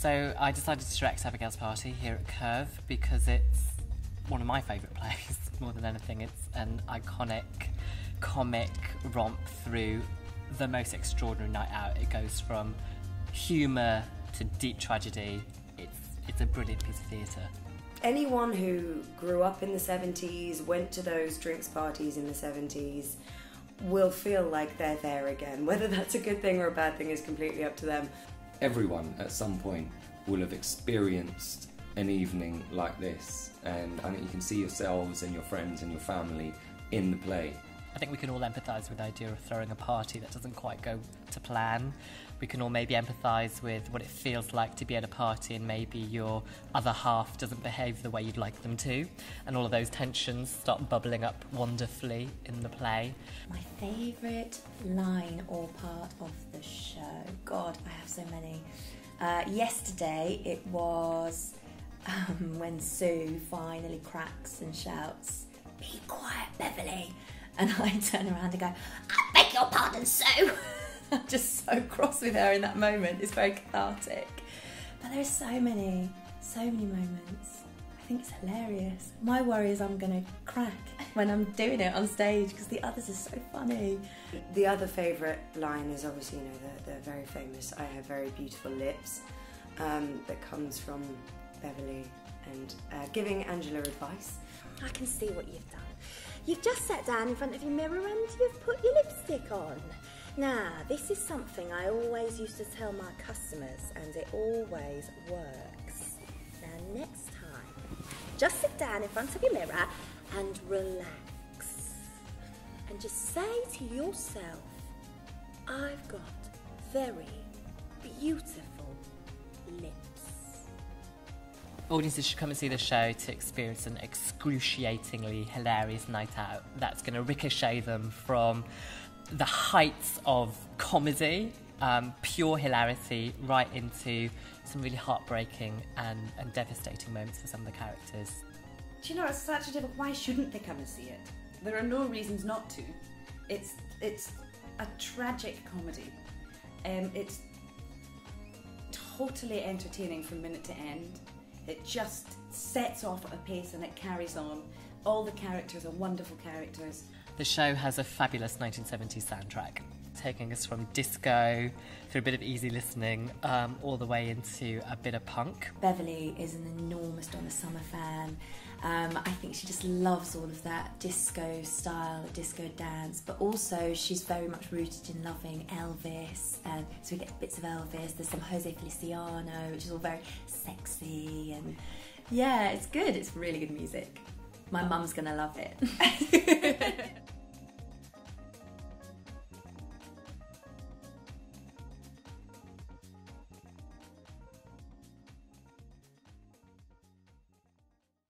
So I decided to direct Abigail's party here at Curve because it's one of my favourite plays, more than anything. It's an iconic comic romp through the most extraordinary night out. It goes from humour to deep tragedy. It's a brilliant piece of theatre. Anyone who grew up in the 70s, went to those drinks parties in the 70s, will feel like they're there again. Whether that's a good thing or a bad thing is completely up to them. Everyone at some point will have experienced an evening like this, and I think you can see yourselves and your friends and your family in the play. I think we can all empathise with the idea of throwing a party that doesn't quite go to plan. We can all maybe empathise with what it feels like to be at a party and maybe your other half doesn't behave the way you'd like them to, and all of those tensions start bubbling up wonderfully in the play. My favourite line or part of the show? God, I have so many. Yesterday it was when Sue finally cracks and shouts, "Be quiet, Beverly." And I turn around and go, "I beg your pardon, Sue." I'm just so cross with her in that moment. It's very cathartic. But there's so many moments. I think it's hilarious. My worry is I'm going to crack when I'm doing it on stage because the others are so funny. The other favourite line is obviously, you know, the very famous "I have very beautiful lips," that comes from Beverly and giving Angela advice. I can see what you've done. You've just sat down in front of your mirror and you've put your lipstick on. Now, this is something I always used to tell my customers, and it always works. Now, next time, just sit down in front of your mirror and relax. And just say to yourself, "I've got very beautiful lips." Audiences should come and see the show to experience an excruciatingly hilarious night out that's going to ricochet them from the heights of comedy, pure hilarity, right into some really heartbreaking and devastating moments for some of the characters. Do you know, it's such a difficult... Why shouldn't they come and see it? There are no reasons not to. It's a tragic comedy. It's totally entertaining from minute to end. It just sets off at a pace and it carries on. All the characters are wonderful characters. The show has a fabulous 1970s soundtrack, taking us from disco through a bit of easy listening, all the way into a bit of punk. Beverly is an enormous Donna Summer fan. I think she just loves all of that disco style, disco dance, but also she's very much rooted in loving Elvis, and so we get bits of Elvis. There's some Jose Feliciano, which is all very sexy, and yeah, it's good. It's really good music. My mum's gonna love it.